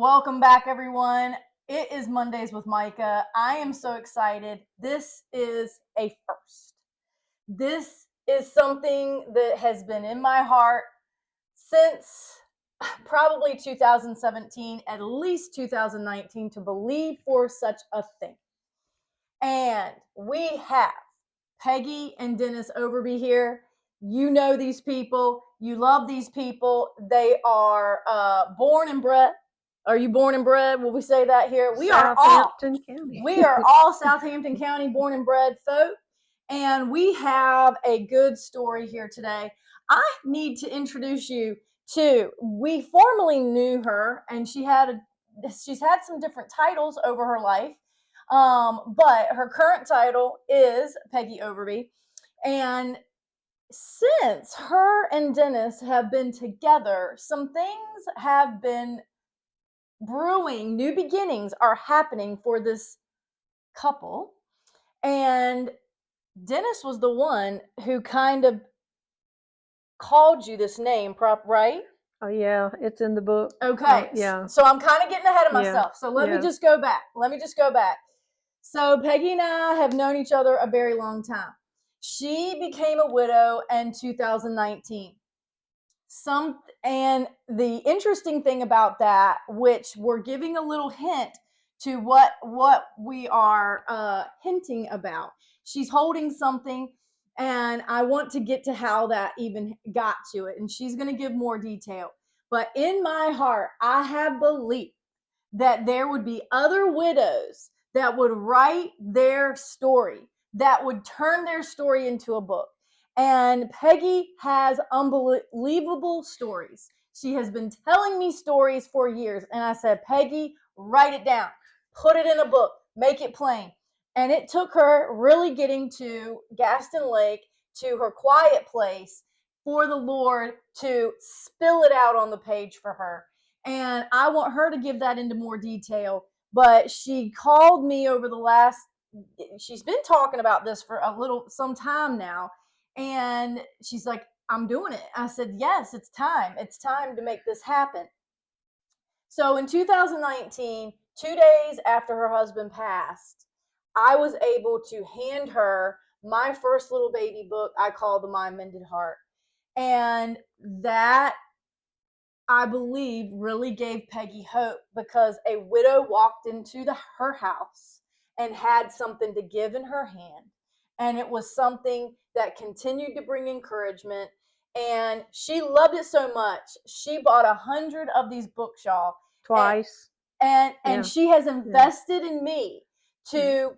Welcome back, everyone. It is Mondays with Micah. I am so excited. This is a first. This is something that has been in my heart since probably 2017, at least 2019, to believe for such a thing. And we have Peggy and Dennis Overby here. You know these people. You love these people. They are born and bred. Are you born and bred? Will we say that here? We are all. Southampton County. We are all Southampton County born and bred folk, and we have a good story here today. I need to introduce you to. We formerly knew her, and she's had some different titles over her life. But her current title is Peggy Overby, and since her and Dennis have been together, some things have been brewing. New beginnings are happening for this couple, and Dennis was the one who kind of called you this name, right? Oh yeah, it's in the book. Okay. Yeah. So I'm kind of getting ahead of Yeah. myself. So let me just go back. So Peggy and I have known each other a very long time. She became a widow in 2019. And the interesting thing about that, which we're giving a little hint to what we are hinting about. She's holding something, and I want to get to how that even got to it, and she's going to give more detail. But in my heart, I have believed that there would be other widows that would write their story, that would turn their story into a book. And Peggy has unbelievable stories. She has been telling me stories for years. And I said, Peggy, write it down, put it in a book, make it plain. And it took her really getting to Gaston Lake, to her quiet place, for the Lord to spill it out on the page for her. And I want her to give that into more detail. But she called me over the last, she's been talking about this for some time now. And she's like, I'm doing it. I said, yes, it's time. It's time to make this happen. So in 2019, 2 days after her husband passed, I was able to hand her my first little baby book I call The My Mended Heart. And that, I believe, really gave Peggy hope, because a widow walked into her house and had something to give in her hand. And it was something that continued to bring encouragement. And she loved it so much. She bought 100 of these books, y'all. Twice. And Yeah. she has invested in me to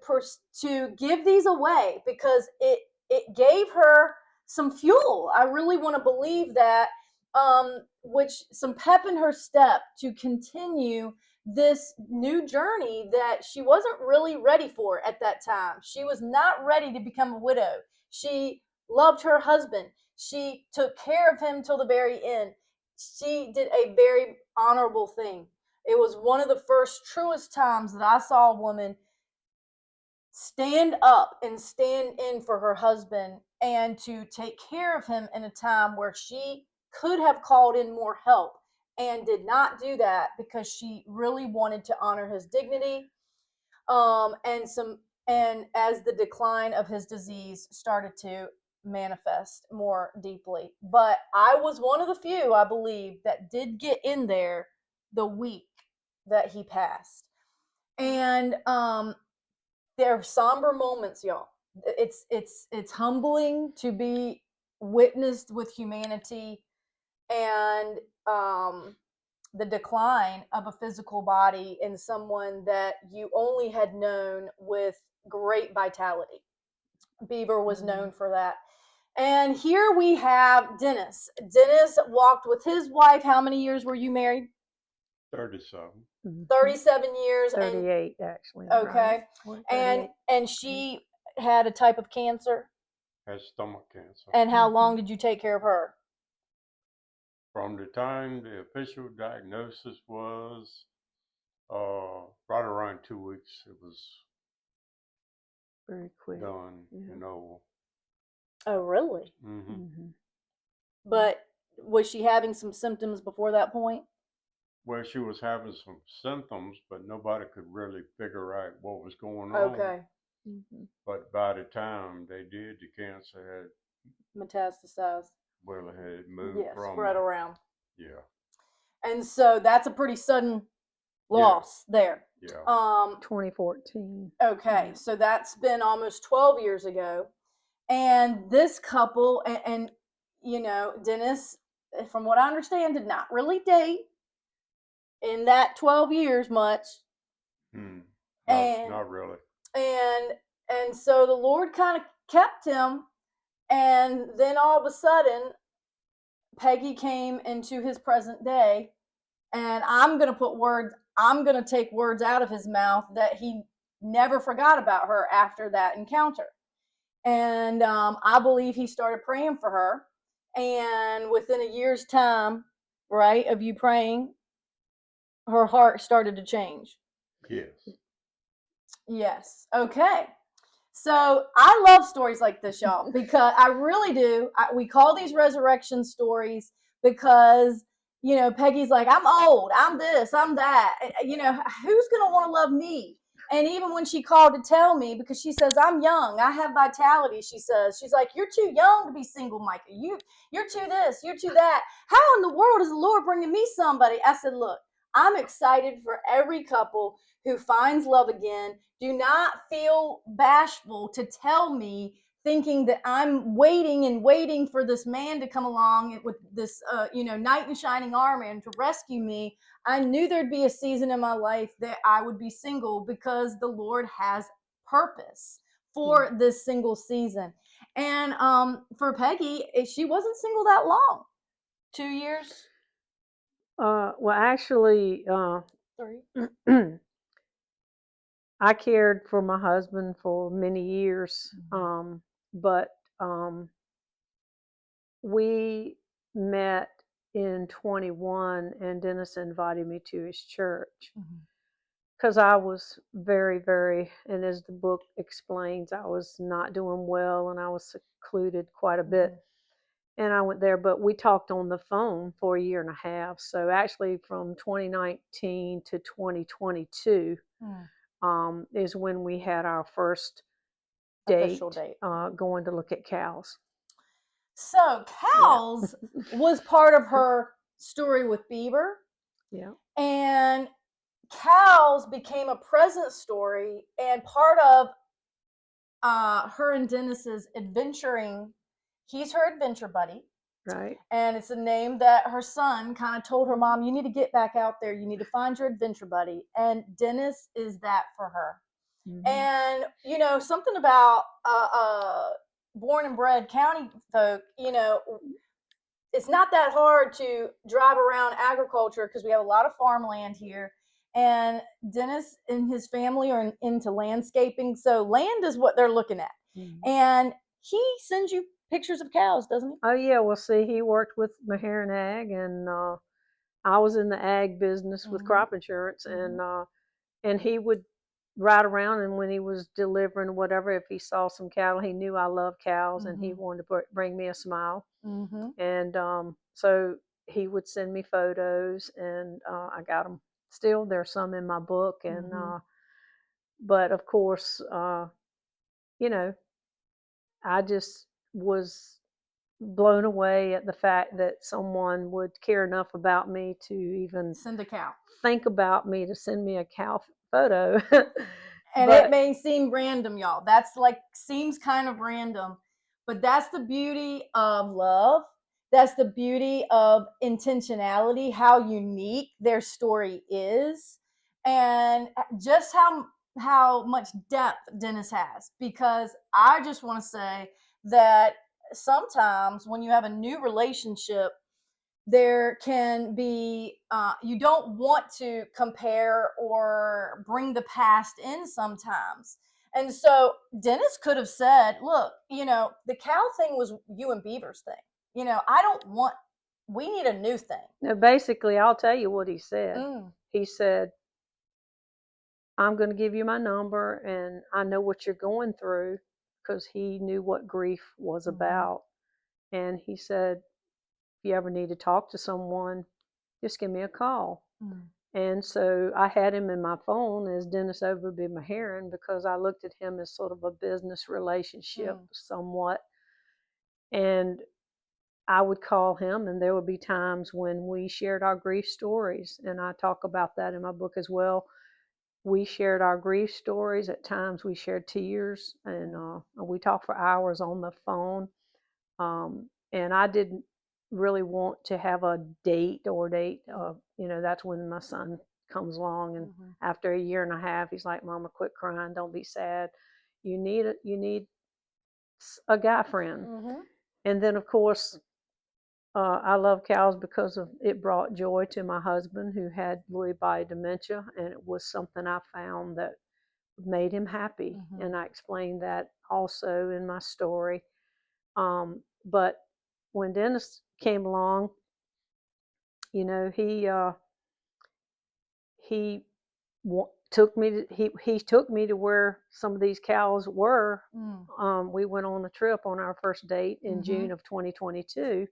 give these away, because it gave her some fuel. I really want to believe that, which some pep in her step to continue this new journey that she wasn't really ready for at that time. She was not ready to become a widow. She loved her husband. She took care of him till the very end. She did a very honorable thing. It was one of the first truest times that I saw a woman stand up and stand in for her husband, and to take care of him in a time where she could have called in more help and did not do that, because she really wanted to honor his dignity. And as the decline of his disease started to manifest more deeply. But I was one of the few, I believe, that did get in there the week that he passed. And there are somber moments, y'all. It's humbling to be witnessed with humanity, and the decline of a physical body in someone that you only had known with great vitality. Beaver was known for that. And here we have Dennis. Dennis walked with his wife. How many years were you married? 37. 37 years. 38, actually. Okay. Right. And she had a type of cancer. Has stomach cancer. And how long did you take care of her? From the time the official diagnosis was right around 2 weeks, it was very quick done and over. Oh, really? Mm-hmm. But was she having some symptoms before that point? well, she was having some symptoms, but nobody could really figure out what was going on. Okay. Mhm. But by the time they did, the cancer Metastasized. had moved Yeah, from spread around. yeah, And so that's a pretty sudden yeah, loss there. yeah. 2014. Okay, Yeah. so that's been almost 12 years ago. And this couple, you know, Dennis, from what I understand, did not really date in that 12 years much. Hmm. And Not really. and and so the Lord kind of kept him, and then all of a sudden Peggy came into his present day, and I'm going to take words out of his mouth that he never forgot about her after that encounter. And I believe he started praying for her, and within a year's time, right, of you praying, her heart started to change. Yes. Yes. Okay. So I love stories like this, y'all, because I really do. We call these resurrection stories because, you know, Peggy's like, I'm old, I'm this, I'm that. You know, who's going to want to love me? And even when she called to tell me, because she says, I'm young, I have vitality, she says, she's like, you're too young to be single, Micah. You're too this, you're too that. How in the world is the Lord bringing me somebody? I said, look, I'm excited for every couple who finds love again. Do not feel bashful to tell me, thinking that I'm waiting and waiting for this man to come along with this, you know, knight in shining armor and to rescue me. I knew there'd be a season in my life that I would be single because the Lord has purpose for this single season. And for Peggy, she wasn't single that long. 2 years, Well, actually, 3. I cared for my husband for many years, but we met in 21, and Dennis invited me to his church because I was very, very, and as the book explains, I was not doing well and I was secluded quite a bit. And I went there, but we talked on the phone for a year and a half. So actually, from 2019 to 2022 is when we had our first Official date, date. going to look at cows. So Yeah. cows was part of her story with Bieber, Yeah. and cows became a present story and part of her and Dennis's adventuring. He's her adventure buddy, Right. and it's a name that her son kind of told her mom, you need to get back out there, you need to find your adventure buddy, and Dennis is that for her. And you know, something about born and bred county folk, you know, it's not that hard to drive around agriculture because we have a lot of farmland here. And Dennis and his family are into landscaping, so land is what they're looking at. And he sends you pictures of cows, doesn't he? Oh yeah. Well, see, he worked with Meharon Ag, and I was in the ag business with crop insurance, and he would ride around, and when he was delivering whatever, if he saw some cattle, he knew I love cows, and he wanted to bring me a smile. And so he would send me photos, and I got them. Still, there's some in my book, and but of course, you know, I just was blown away at the fact that someone would care enough about me to even Send a cow. think about me to send me a cow photo. And But it may seem random, y'all. That's like, seems kind of random, but that's the beauty of love. That's the beauty of intentionality, how unique their story is, and just how much depth Dennis has. Because I just want to say that sometimes when you have a new relationship, there can be you don't want to compare or bring the past in sometimes. And so Dennis could have said, look, you know, the cow thing was you and Beaver's thing, you know, I don't want, we need a new thing. no, basically, I'll tell you what he said. He said, I'm going to give you my number, and I know what you're going through, because he knew what grief was about. And he said, if you ever need to talk to someone, just give me a call. Mm. And so I had him in my phone as Dennis Overby Maheron because I looked at him as sort of a business relationship somewhat. And I would call him, and there would be times when we shared our grief stories. And I talk about that in my book as well. We shared our grief stories. At times we shared tears, and we talked for hours on the phone. And I didn't really want to have a date. That's when my son comes along, and after a year and a half, he's like, "Mama, quit crying. Don't be sad. You need a guy friend." And then, of course, I love cows because it brought joy to my husband who had Lewy body dementia, and it was something I found that made him happy. And I explained that also in my story. But when Dennis came along, he took me to where some of these cows were. We went on a trip on our first date in June of 2022,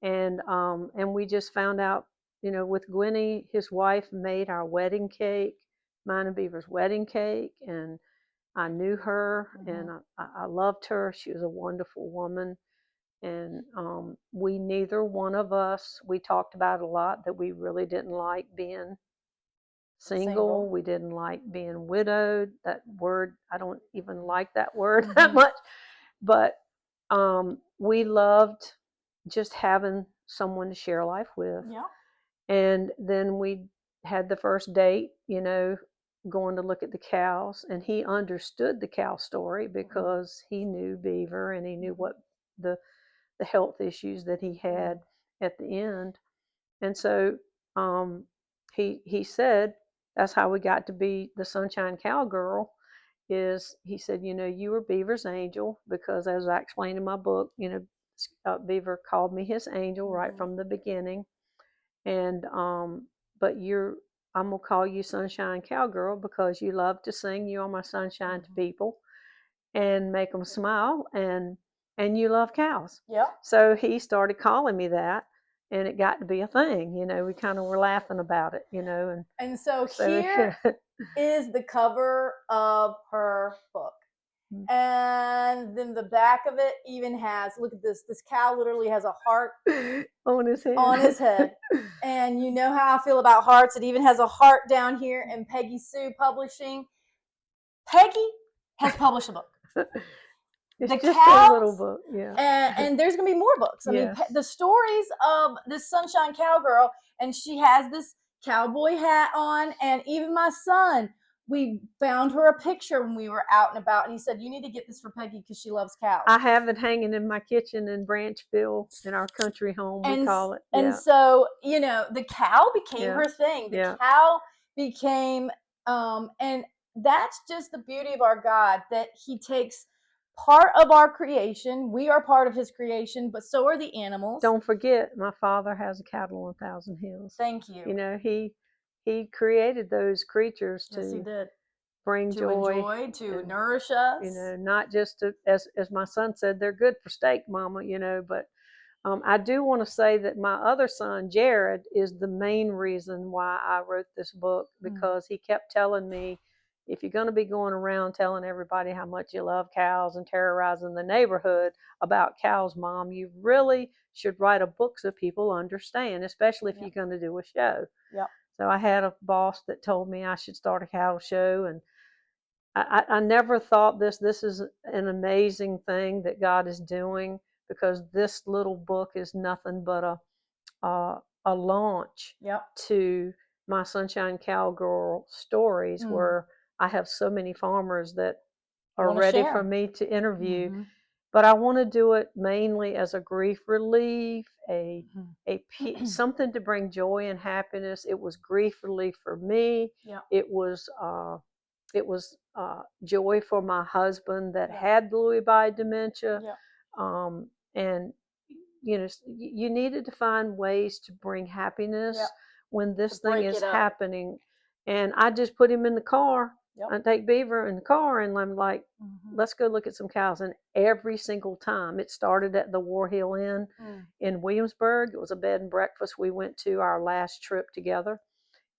and we just found out, with Gwenny, his wife made our wedding cake, mine and Beaver's wedding cake, and I knew her, and I loved her. She was a wonderful woman. And neither one of us, we talked about a lot that we really didn't like being single. We didn't like being widowed. That word, I don't even like that word that much. But we loved just having someone to share life with. Yeah. And then we had the first date, going to look at the cows, and he understood the cow story because he knew Beaver and he knew what the health issues that he had at the end. And so he said that's how we got to be the Sunshine Cowgirl. He said, you were Beaver's angel because, as I explained in my book, Beaver called me his angel right from the beginning. And but I'm gonna call you Sunshine Cowgirl because you love to sing. You are my sunshine to people and make them smile, and you love cows. Yeah. So he started calling me that, and it got to be a thing. We kind of were laughing about it, And so here is the cover of her book. And then the back of it even has, look at this cow literally has a heart on his head. And you know how I feel about hearts. It even has a heart down here. And Peggy Sue Publishing. Peggy has published a book. It's the just cows, a little book, yeah. And there's going to be more books. I mean, the stories of this Sunshine Cowgirl, and she has this cowboy hat on, and even my son, we found her a picture when we were out and about, and he said, you need to get this for Peggy because she loves cows. I have it hanging in my kitchen in Branchville, in our country home, we call it. And so, the cow became her thing. The cow became, and that's just the beauty of our God, that he takes part of our creation. We are part of his creation, but so are the animals. Don't forget, my father has a cattle on 1,000 hills. Thank you. He created those creatures to he did. Bring joy, to nourish us. Not just to, as my son said, they're good for steak, Mama. But I do want to say that my other son, Jared, is the main reason why I wrote this book, because he kept telling me, if you're going to be going around telling everybody how much you love cows and terrorizing the neighborhood about cows, Mom, you really should write a book so people understand, especially if you're going to do a show. Yep. So I had a boss that told me I should start a cattle show, and I never thought this is an amazing thing that God is doing, because this little book is nothing but a launch to my Sunshine Cowgirl stories, where I have so many farmers that are ready for me to interview. But I want to do it mainly as a grief relief, something to bring joy and happiness. It was grief relief for me. It was joy for my husband that had Lewy body dementia. And you needed to find ways to bring happiness when this thing is happening. And I just put him in the car. I take Beaver in the car, and I'm like, let's go look at some cows. And every single time, it started at the War Hill Inn in Williamsburg. It was a bed and breakfast we went to our last trip together.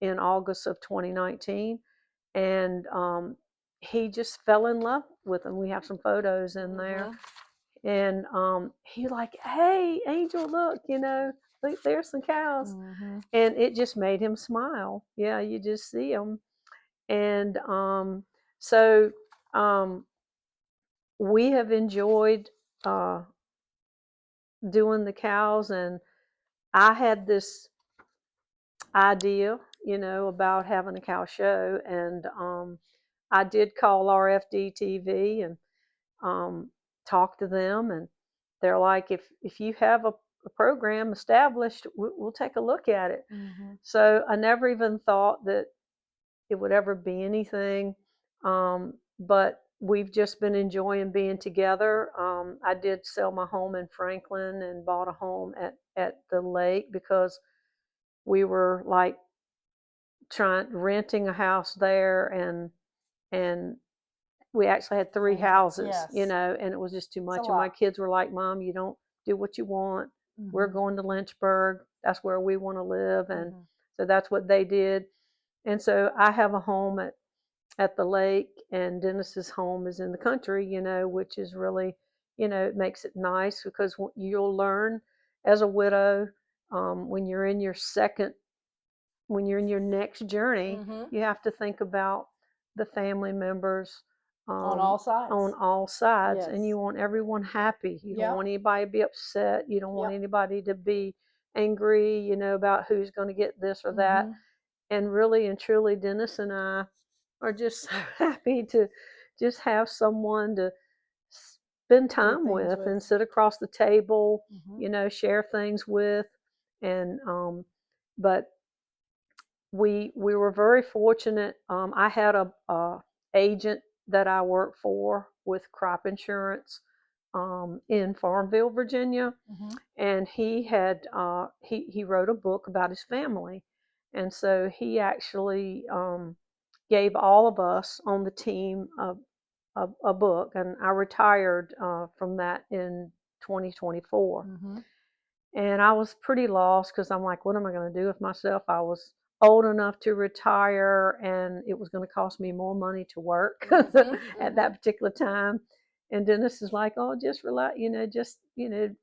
in August of 2019, and he just fell in love with them. We have some photos in there, and he like, hey, Angel, look, look, there's some cows, and it just made him smile. Yeah, you just see them, and so we have enjoyed doing the cows, and I had this idea, about having a cow show, and I did call RFD TV and talk to them, and they're like, if you have a program established, we'll take a look at it. So I never even thought that it would ever be anything, but we've just been enjoying being together. I did sell my home in Franklin and bought a home at the lake because we were like renting a house there, and we actually had 3 houses, and it was just too much. And my kids were like, Mom, you don't do what you want. We're going to Lynchburg. That's where we want to live. And so that's what they did. And so I have a home at the lake, and Dennis's home is in the country, which is really, it makes it nice, because you'll learn as a widow, when you're in your next journey, you have to think about the family members on all sides. Yes. And you want everyone happy. You don't want anybody to be upset. You don't want anybody to be angry, about who's going to get this or that. And really and truly, Dennis and I are just so happy to just have someone to spend time with and sit across the table, share things with. And but we were very fortunate. I had a agent that I worked for with crop insurance in Farmville, Virginia, and he had he wrote a book about his family, and so he actually gave all of us on the team a book, and I retired from that in 2024. And I was pretty lost, because I'm like, what am I going to do with myself? I was old enough to retire, and it was going to cost me more money to work at that particular time. And Dennis is like, oh, just relax, just,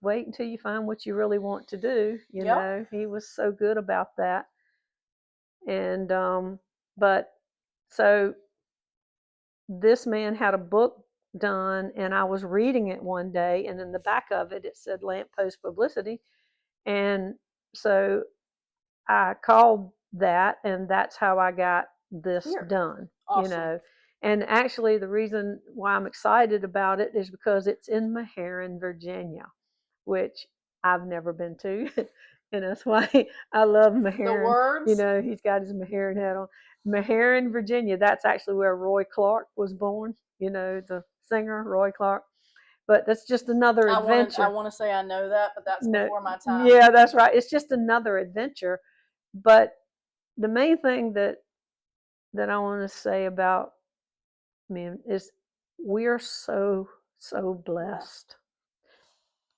wait until you find what you really want to do. He was so good about that. And, but so this man had a book done, and I was reading it one day, and in the back of it, it said lamppost publicity. And so I called that, and that's how I got this done, Awesome. And actually, the reason why I'm excited about it is because it's in Meherrin, Virginia, which I've never been to. And that's why I love Meherrin. The words? He's got his Meherrin hat on. Meherrin, Virginia, that's actually where Roy Clark was born, the singer, Roy Clark. But that's just another adventure. I want to say I know that, but that's before my time. Yeah, that's right. It's just another adventure. But the main thing that I want to say about me is we're so blessed.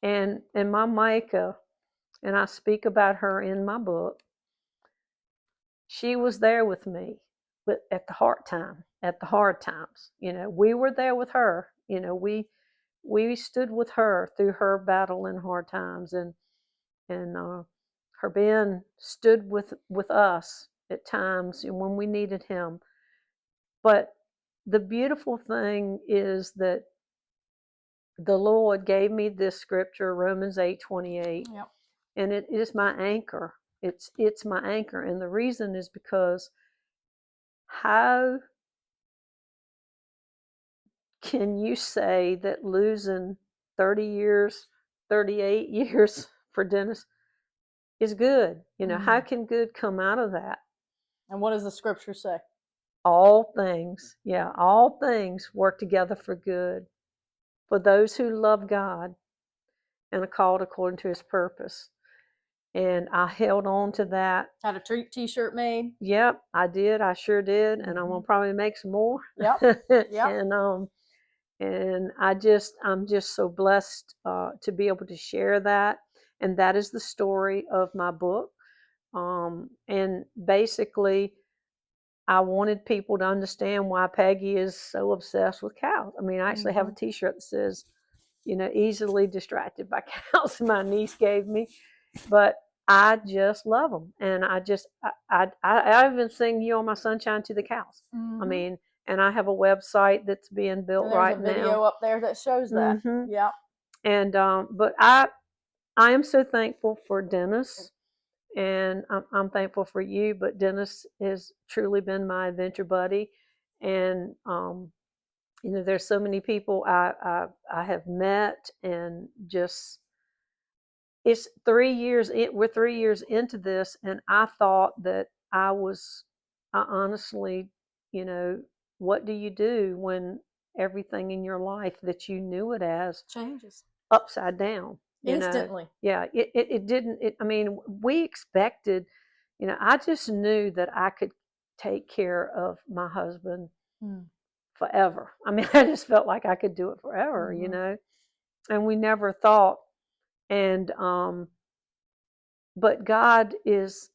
And my Micah, and I speak about her in my book, she was there with me at the hard times. We were there with her. We stood with her through her battle in hard times, and her Ben stood with us at times when we needed him. But the beautiful thing is that the Lord gave me this scripture, Romans 8:28, and it is my anchor. It's my anchor, and the reason is because how can you say that losing 30 years, 38 years for Dennis is good? How can good come out of that? And what does the scripture say? All things work together for good for those who love God and are called according to his purpose. And I held on to that. Had a t-shirt made? Yep, I did. I sure did. And I'm gonna probably make some more. Yep. And I'm just so blessed to be able to share that. And that is the story of my book. And basically, I wanted people to understand why Peggy is so obsessed with cows. I mean, I actually have a T-shirt that says, easily distracted by cows. My niece gave me, but I just love them, and I even sing "You Are My Sunshine" to the cows. I mean, and I have a website that's being built And there's right a video now. up there that shows that. Yep. And but I am so thankful for Dennis, and I'm thankful for you. But Dennis has truly been my adventure buddy, and there's so many people I have met, and just it's 3 years. We're 3 years into this, and I thought that I honestly, what do you do when everything in your life that you knew it as changes upside down? instantly. Yeah, it didn't. I mean, we expected. I just knew that I could take care of my husband forever. I mean, I just felt like I could do it forever, and we never thought. And but God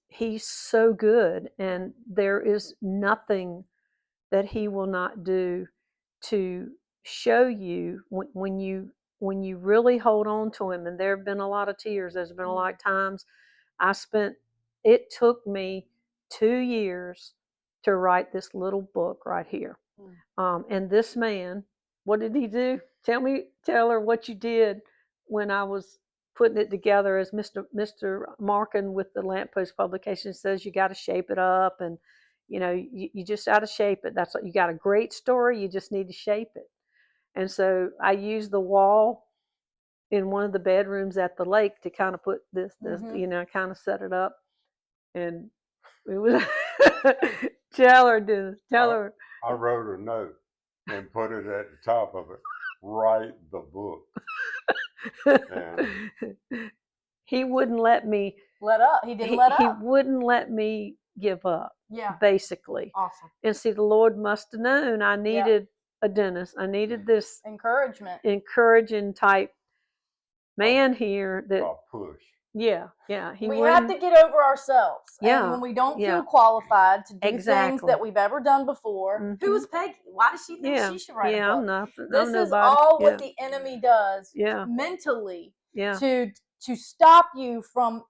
He's so good, and there is nothing that He will not do to show you when you really hold on to Him. And there have been a lot of tears. There's been a lot of times it took me 2 years to write this little book right here. And this man, what did he do? Tell her what you did when I was putting it together. As Mr. Markin with the Lamppost publication says, you got to shape it up, and you just got to shape it. That's what you got. A great story, you just need to shape it. And so I used the wall in one of the bedrooms at the lake to kind of put this kind of set it up, and it was tell her. I wrote a note and put it at the top of it. Write the book. And he wouldn't let me let up. He didn't let up. He wouldn't let me give up. Yeah. Basically. Awesome. And see, the Lord must have known I needed a Dennis. I needed this encouraging type man here that push. Yeah. We have to get over ourselves. Yeah. And when we don't feel qualified to do things that we've ever done before, who is Peggy? Why does she think she should write a book? I'm nothing. This is all what the enemy does mentally to stop you from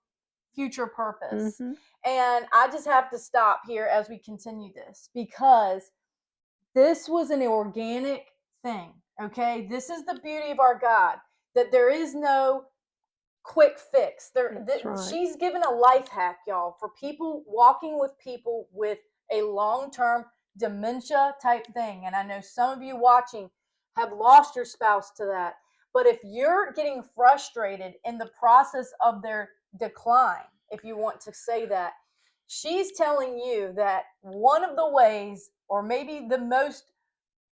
future purpose. And I just have to stop here as we continue this, because this was an organic thing. Okay, this is the beauty of our God, that there is no quick fix. She's given a life hack, y'all, for people walking with people with a long-term dementia type thing. And I know some of you watching have lost your spouse to that. But if you're getting frustrated in the process of their decline, if you want to say that, she's telling you that one of the ways, or maybe the most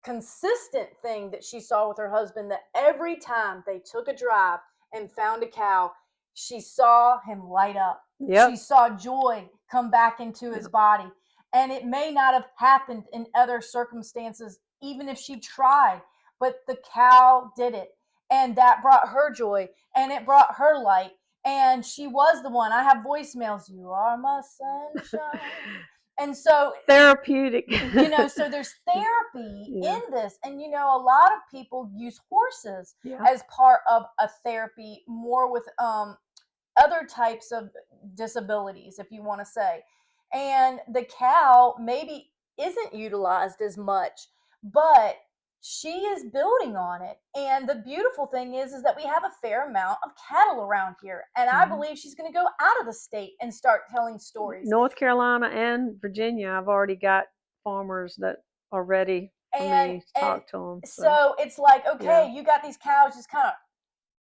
consistent thing that she saw with her husband, that every time they took a drive and found a cow, she saw him light up. She saw joy come back into his body. And it may not have happened in other circumstances, even if she tried, but the cow did it. And that brought her joy, and it brought her light. And she was the one. I have voicemails. You are my sunshine. And so therapeutic, so there's therapy in this. And, a lot of people use horses as part of a therapy, more with other types of disabilities, if you want to say. And the cow maybe isn't utilized as much, but she is building on it. And the beautiful thing is that we have a fair amount of cattle around here. And I believe she's going to go out of the state and start telling stories. North Carolina and Virginia, I've already got farmers that are ready for me to talk to them. So it's like, okay, you got these cows just kind of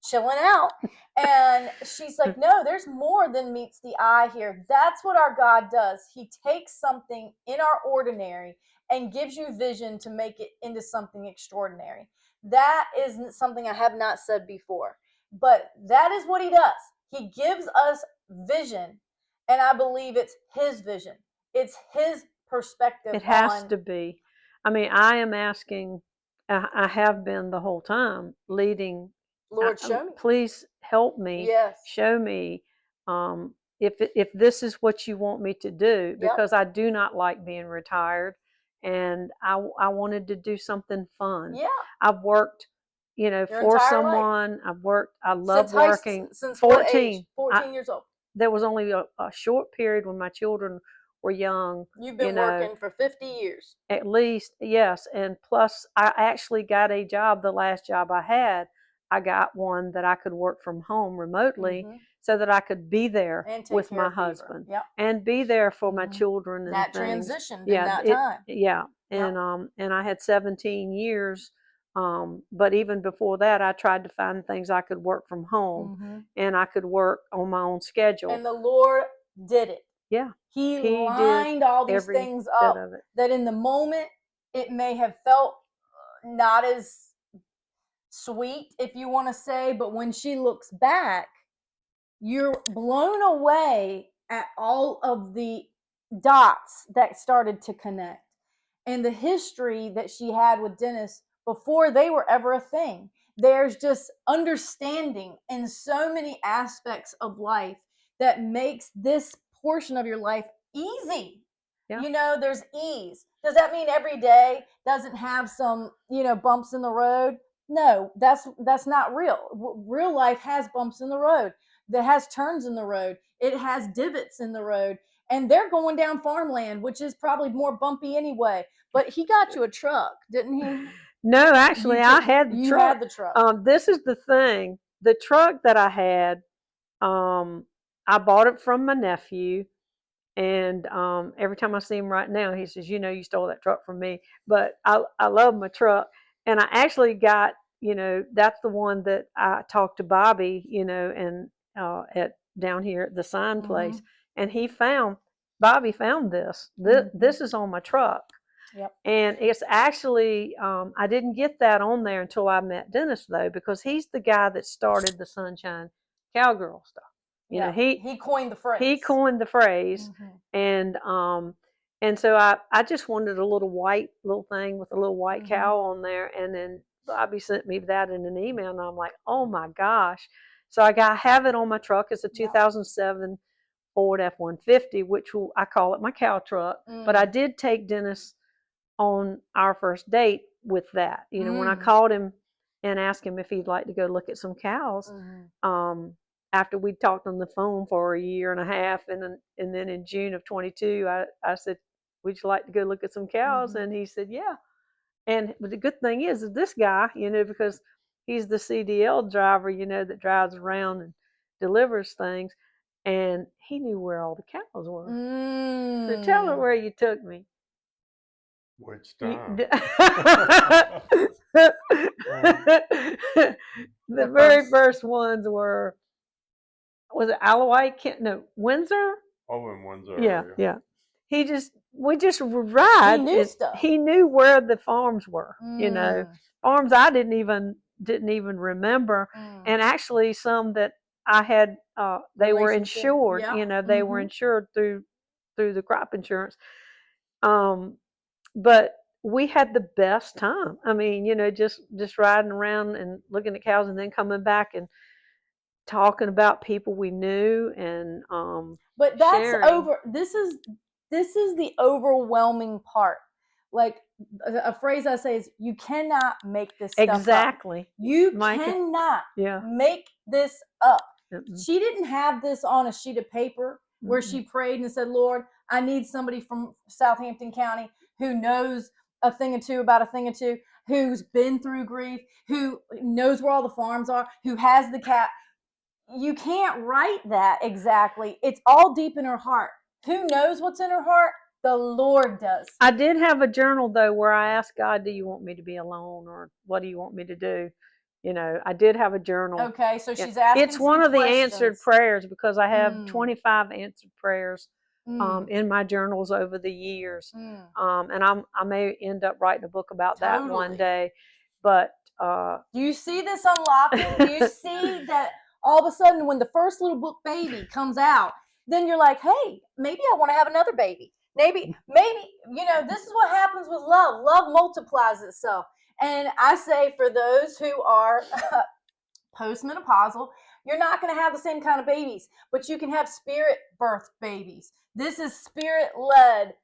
chilling out. And she's like, no, there's more than meets the eye here. That's what our God does. He takes something in our ordinary and gives you vision to make it into something extraordinary. That isn't something I have not said before, but that is what he does. He gives us vision, and I believe it's his vision. It's his perspective. It has to be. I mean, I am asking, I have been the whole time, leading, Lord, show me. Please help me. Yes. Show me. if this is what you want me to do, Yep. because I do not like being retired, and I wanted to do something fun. Yeah. I've worked, Your for entire life. someone. I love Since working. since 14. what age? 14 years old. There was only a short period when my children were young. You've been working for 50 years. At least, yes. And plus, I actually got a job, the last job I had, I got one that I could work from home remotely, so that I could be there And take with care my of Beaver. husband. Yep. And be there for my children and That things. transitioned in that time. Yeah. Yep. And I had 17 years. But even before that, I tried to find things I could work from home, and I could work on my own schedule. And the Lord did it. Yeah. He did lined all these every things bit up of it. that in the moment it may have felt not as sweet, if you want to say, but when she looks back, you're blown away at all of the dots that started to connect and the history that she had with Dennis before they were ever a thing. There's just understanding in so many aspects of life that makes this portion of your life easy. Yeah. There's ease. Does that mean every day doesn't have some, bumps in the road? No, that's not real. Real life has bumps in the road. That has turns in the road. It has divots in the road. And they're going down farmland, which is probably more bumpy anyway. But he got you a truck, didn't he? No, actually, I had the You truck. had the truck. This is the thing. The truck that I had, I bought it from my nephew. And every time I see him right now, he says, you stole that truck from me. But I love my truck. And I actually got, that's the one that I talked to Bobby, and at down here at the sign place. And Bobby found this. This is on my truck. Yep. And it's actually, I didn't get that on there until I met Dennis, though, because he's the guy that started the Sunshine Cowgirl stuff. He coined the phrase. He coined the phrase, and so I just wanted a little thing with a little white cow on there, and then Bobby sent me that in an email, and I'm like, oh my gosh! So I have it on my truck. It's a 2007 Ford F-150, which I call it my cow truck. But I did take Dennis on our first date with that. When I called him and asked him if he'd like to go look at some cows, after we'd talked on the phone for a year and a half, and then in June of 22, I said, would you like to go look at some cows? And he said, yeah. But the good thing is this guy, because he's the CDL driver, that drives around and delivers things, and he knew where all the cows were. So tell her where you took me. Which time? The very first ones was it Alawite? No, Windsor? Oh, in Windsor. Yeah. We just ride. He knew stuff. He knew where the farms were. Farms I didn't even remember, and actually some that I had. They were insured. Yeah. They were insured through the crop insurance. But we had the best time. I mean, just riding around and looking at cows, and then coming back and talking about people we knew, and but that's sharing. This is the overwhelming part. Like a phrase I say is, you cannot make this stuff exactly up. You cannot make this up. She didn't have this on a sheet of paper where she prayed and said, Lord, I need somebody from Southampton County who knows a thing or two about a thing or two, who's been through grief, who knows where all the farms are, who has the cat. You can't write that exactly. It's all deep in her heart. Who knows what's in her heart? The Lord does. I did have a journal, though, where I asked God, do you want me to be alone, or what do you want me to do? I did have a journal. Okay, so she's asking. It's one of the answered prayers, because I have 25 answered prayers in my journals over the years. And I may end up writing a book about that one day. But do you see this unlocking? Do you see that all of a sudden when the first little book baby comes out, then you're like, hey, maybe I want to have another baby. Maybe, this is what happens with love. Love multiplies itself. And I say, for those who are postmenopausal, You're not going to have the same kind of babies, but you can have spirit birth babies. This is spirit led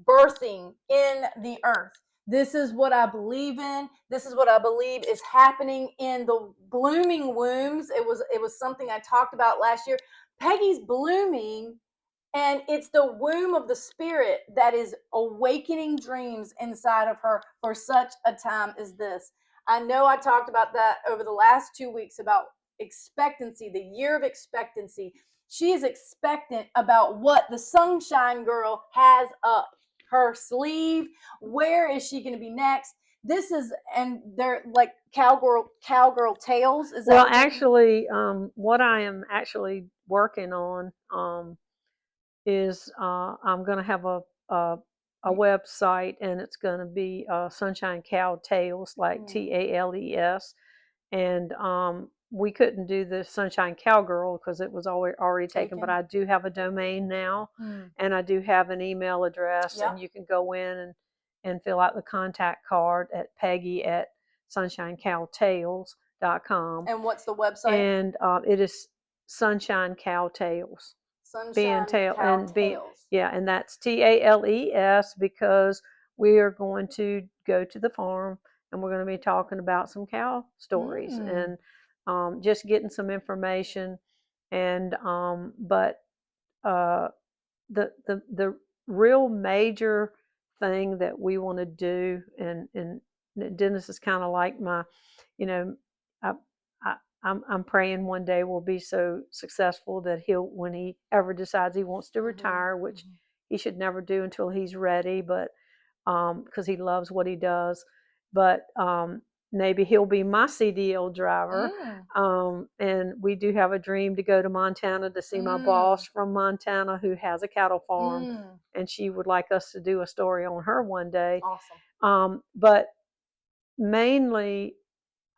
birthing in the earth. This is what I believe in. This is what I believe is happening in the blooming wombs. It was something I talked about last year. Peggy's blooming, and it's the womb of the spirit that is awakening dreams inside of her for such a time as this. I know I talked about that over the last 2 weeks about expectancy, the year of expectancy. She is expectant about what the sunshine girl has up her sleeve. Where is she going to be next? This is, and they're like cowgirl tales. Is that Well, what actually, what I am actually working on is I'm going to have a website, and it's going to be Sunshine Cow Tales, like Tales, and we couldn't do the Sunshine Cowgirl because it was already taken. But I do have a domain now, and I do have an email address, and you can go in and fill out the contact card at Peggy at sunshinecowtales.com. And what's the website? And it is Sunshine Cow Tales. Sunshine Cow Tales. Yeah, and that's Tales, because we are going to go to the farm and we're going to be talking about some cow stories and just getting some information. And but the real major thing that we want to do, and Dennis is kind of like my, you know, I, I'm praying one day we'll be so successful that when he ever decides he wants to retire, which he should never do until he's ready, but because he loves what he does, but maybe he'll be my CDL driver. And we do have a dream to go to Montana to see my boss from Montana who has a cattle farm, and she would like us to do a story on her one day. Awesome. But mainly,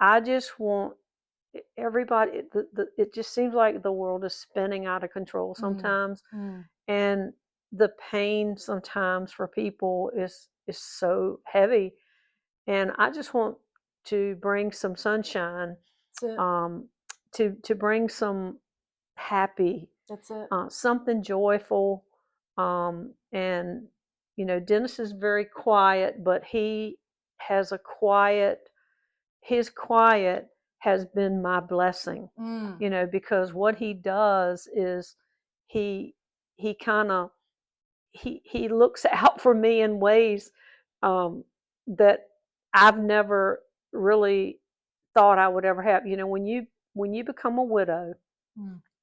I just want everybody, it just seems like the world is spinning out of control sometimes, and the pain sometimes for people is so heavy, and I just want to bring some sunshine, to bring some happy, that's it, something joyful, and Dennis is very quiet, but he has a quiet, his quiet has been my blessing, because what he does is he kind of he looks out for me in ways that I've never really thought I would ever have. When you become a widow,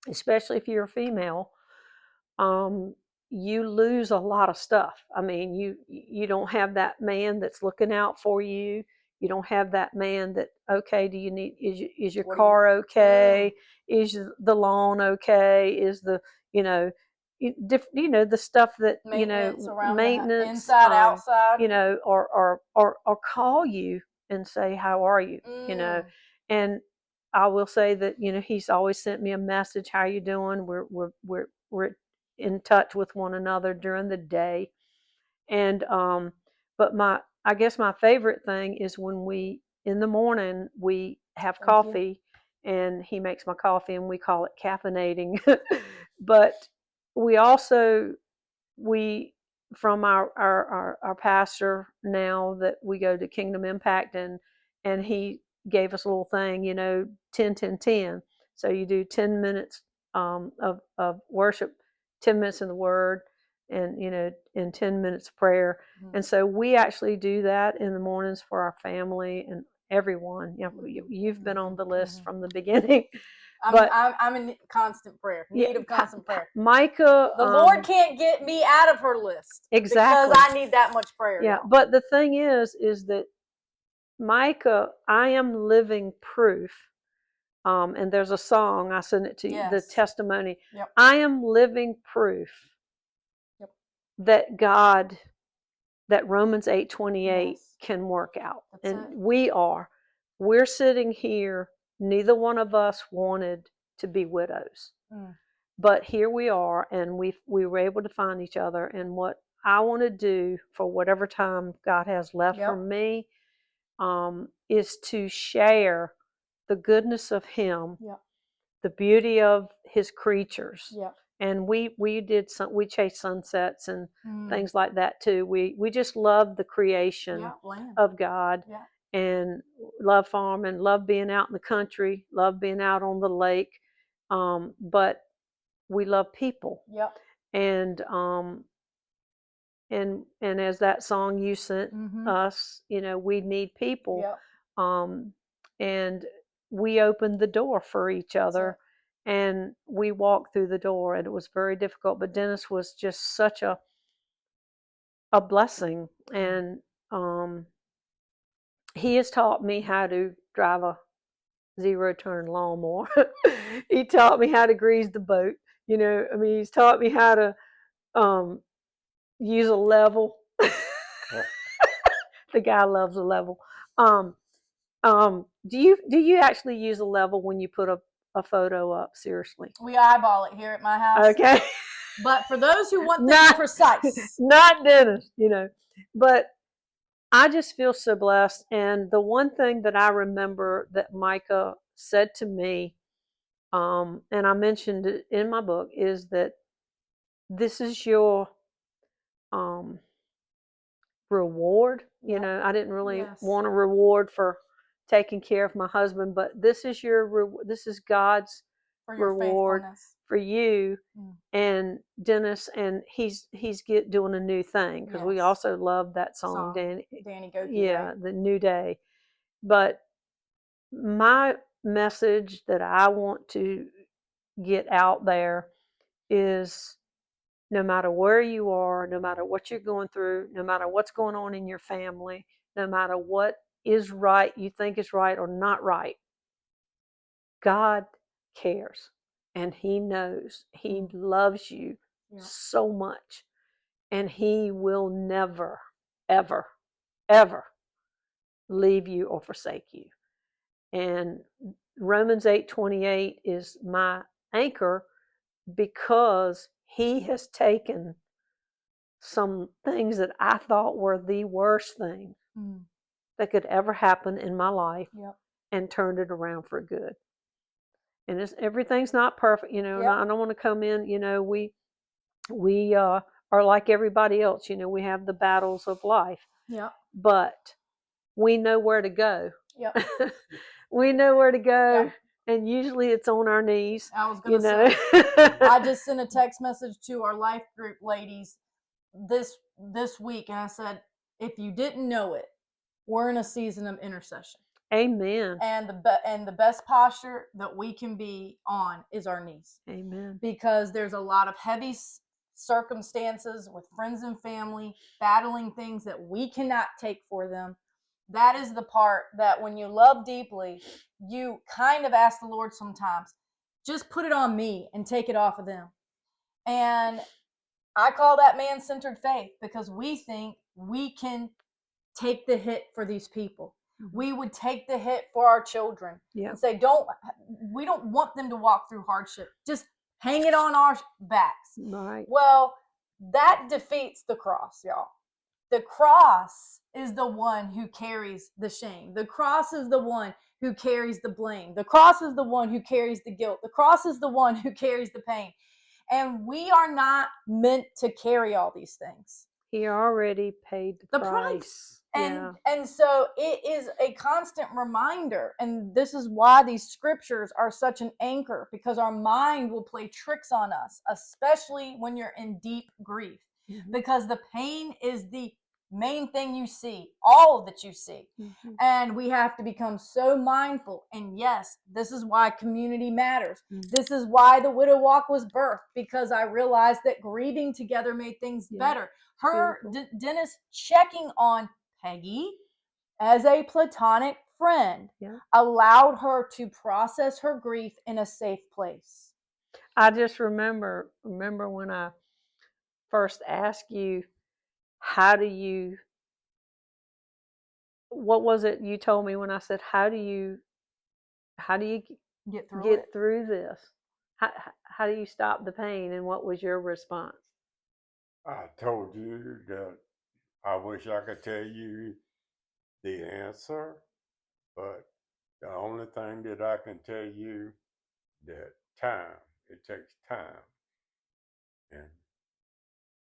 especially if you're a female, you lose a lot of stuff. I mean, you don't have that man that's looking out for you. You don't have that man that, okay, do you need, is your car okay? Is the lawn okay? Is the, the stuff that, maintenance around maintenance, inside, outside, or call you and say, how are you? And I will say that, he's always sent me a message. How you doing? We're in touch with one another during the day. And but I guess my favorite thing is when in the morning we have coffee, and he makes my coffee, and we call it caffeinating. But we also, from our pastor now that we go to Kingdom Impact, and he gave us a little thing, 10-10-10. So you do 10 minutes of worship, 10 minutes in the Word, and in 10 minutes prayer. And so we actually do that in the mornings for our family and everyone. You've been on the list from the beginning. I'm in constant prayer, need of constant prayer. Micah, the Lord can't get me out of her list, exactly, because I need that much prayer. Yeah, y'all. But the thing is that Micah, I am living proof. And there's a song, I sent it to you, the testimony. I am living proof that God, that Romans 8:28 can work out. And we're sitting here, neither one of us wanted to be widows. But here we are, and we were able to find each other. And what I want to do for whatever time God has left for me, is to share the goodness of Him, the beauty of his creatures. Yep. And we chased sunsets and Mm. things like that too. We just love the creation Yeah, land. of God. Yeah. And love farming, love being out in the country, love being out on the lake. But we love people. Yep. And as that song you sent us, we need people. Yep. And we opened the door for each other, and we walked through the door, and it was very difficult. But Dennis was just such a blessing, and he has taught me how to drive a zero-turn lawnmower. He taught me how to grease the boat. He's taught me how to use a level. The guy loves a level. Do you actually use a level when you put a photo up? Seriously? We eyeball it here at my house. Okay. But for those who want things precise, not Dennis, But I just feel so blessed. And the one thing that I remember that Micah said to me, and I mentioned it in my book, is that this is your reward. I didn't really want a reward for taking care of my husband, but this is this is God's reward for you. And Dennis, and he's doing a new thing, because we also love that song, Danny Goki, yeah, right? The New Day. But my message that I want to get out there is, no matter where you are, no matter what you're going through, no matter what's going on in your family, no matter what is right, you think is right or not right, God cares, and he knows. He loves you so much, and he will never, ever, ever leave you or forsake you. And Romans 8:28 is my anchor, because he has taken some things that I thought were the worst thing that could ever happen in my life, and turned it around for good. And everything's not perfect, and I don't want to come in, we are like everybody else, we have the battles of life. But we know where to go. We know where to go. And usually it's on our knees. I was going to say, I just sent a text message to our life group ladies this week, and I said, if you didn't know it, we're in a season of intercession. Amen. And the best posture that we can be on is our knees. Amen. Because there's a lot of heavy circumstances with friends and family battling things that we cannot take for them. That is the part that when you love deeply, you kind of ask the Lord sometimes, just put it on me and take it off of them. And I call that man-centered faith, because we think we can take the hit for these people. We would take the hit for our children and say, we don't want them to walk through hardship. Just hang it on our backs. Right. Well, that defeats the cross, y'all. The cross is the one who carries the shame. The cross is the one who carries the blame. The cross is the one who carries the guilt. The cross is the one who carries the pain. And we are not meant to carry all these things. He already paid the price. And so it is a constant reminder. And this is why these scriptures are such an anchor, because our mind will play tricks on us, especially when you're in deep grief. Because the pain is the main thing you see, all that you see. And we have to become so mindful. And yes, this is why community matters. This is why the Widow Walk was birthed, because I realized that grieving together made things better. Dennis checking on Peggy as a platonic friend allowed her to process her grief in a safe place. I just remember when I first asked you, what was it you told me when I said, how do you get through this? How do you stop the pain? And what was your response? I told you that I wish I could tell you the answer, but the only thing that I can tell you, that time, it takes time, and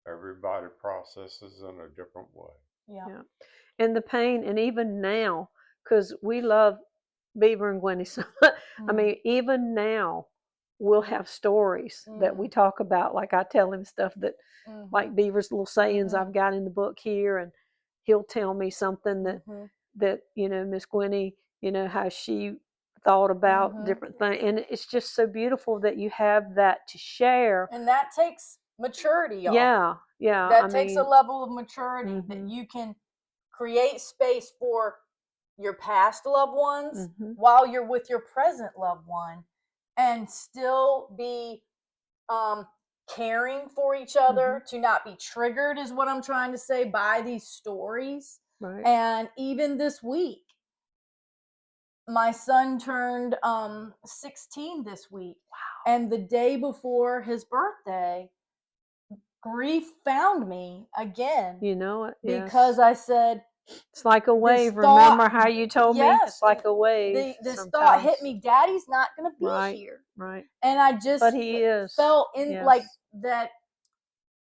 everybody processes in a different way. Yeah. And the pain, and even now, because we love Beaver and Gwenny so much. I mean, even now, we'll have stories that we talk about. Like I tell him stuff that, like Beaver's little sayings I've got in the book here, and he'll tell me something that Miss Gwenny, how she thought about different things, and it's just so beautiful that you have that to share. And that takes maturity, y'all. Yeah. That takes a level of maturity that you can create space for your past loved ones while you're with your present loved one, and still be caring for each other, to not be triggered, is what I'm trying to say, by these stories. Right. And even this week, my son turned 16 this week. Wow. And the day before his birthday, grief found me again. You know it, yes. Because I said, it's like a wave. Remember how you told me? It's like a wave. This thought hit me: Daddy's not going to be here. Right. And I just but he is. felt like that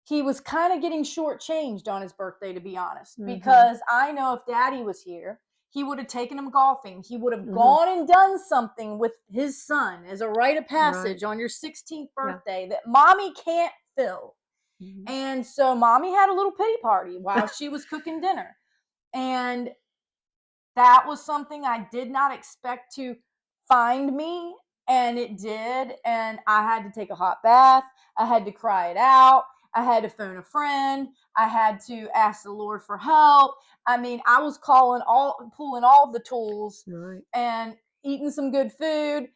he was kind of getting shortchanged on his birthday, to be honest. Because I know if Daddy was here, he would have taken him golfing. He would have gone and done something with his son as a rite of passage on your 16th birthday that Mommy can't fill. And so Mommy had a little pity party while she was cooking dinner. And that was something I did not expect to find me, and it did. And I had to take a hot bath. I had to cry it out. I had to phone a friend. I had to ask the Lord for help. I mean, I was pulling all the tools and eating some good food,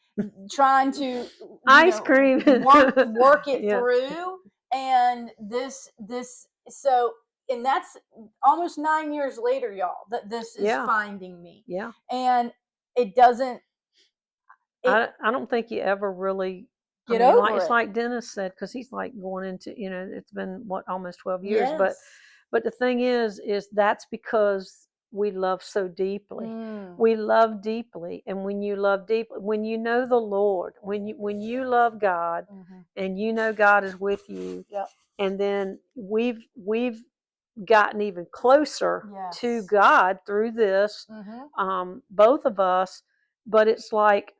trying to ice cream work it through. And and that's almost 9 years later, y'all, that this is finding me. Yeah. And it doesn't. I don't think you ever really get over it. It's like Dennis said, because he's like going into, it's been almost 12 years. Yes. But the thing is that's because we love so deeply. We love deeply, and when you love deeply, when you know the Lord, when you love God, and you know God is with you, and then we've gotten even closer to God through this, both of us. But it's like,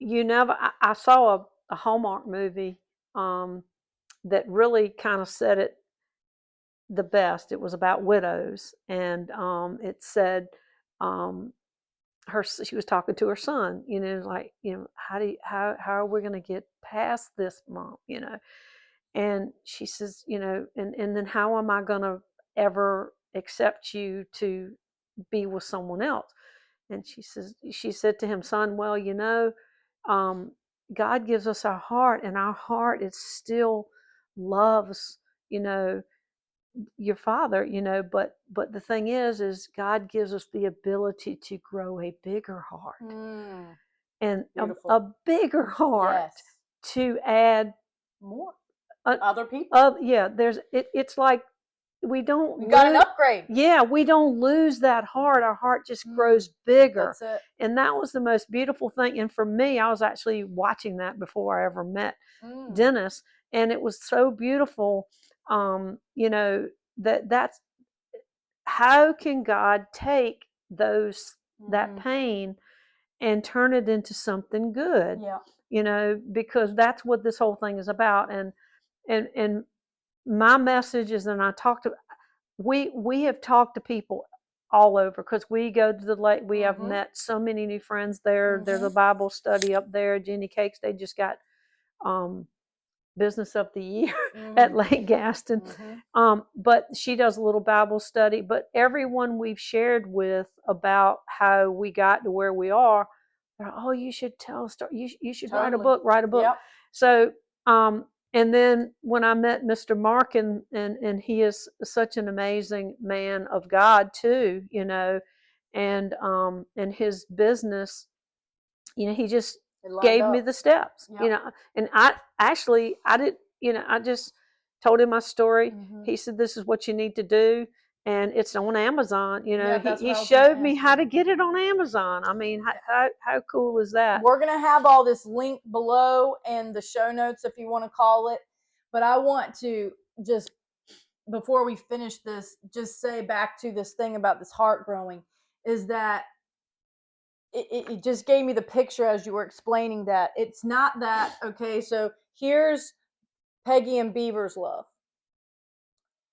I saw a Hallmark movie that really kind of said it the best. It was about widows, and it said she was talking to her son, like, how are we going to get past this, Mom, and she says, and then how am I going to ever accept you to be with someone else? And she said to him, son, well, God gives us our heart, and our heart is still loves, your father, but the thing is God gives us the ability to grow a bigger heart, and a bigger heart to add more other people. It's like we don't got an upgrade. Yeah, we don't lose that heart. Our heart just grows bigger. That's it. And that was the most beautiful thing. And for me, I was actually watching that before I ever met Dennis, and it was so beautiful. That's how can God take that pain and turn it into something good? Because that's what this whole thing is about. And my message is, and we have talked to people all over, because we go to the lake. We have met so many new friends there. There's a Bible study up there. Jenny Cakes, they just got Business of the Year at Lake Gaston. But she does a little Bible study. But everyone we've shared with about how we got to where we are, they're like, oh, you should tell a story. You should write a book. Yep. So and then when I met Mr. Mark, and he is such an amazing man of God too, and his business, he just gave me the steps, and I did, I just told him my story. He said, this is what you need to do. and it's on Amazon. You know, Yeah, that's what he I was going to showed me ask how you. to get it on Amazon. I mean, how cool is that? We're going to have all this link below in the show notes, if you want to call it. But I want to just, before we finish this, just say back to this thing about this heart growing, is that it just gave me the picture as you were explaining that. It's not that, okay, so here's Peggy and Beaver's love.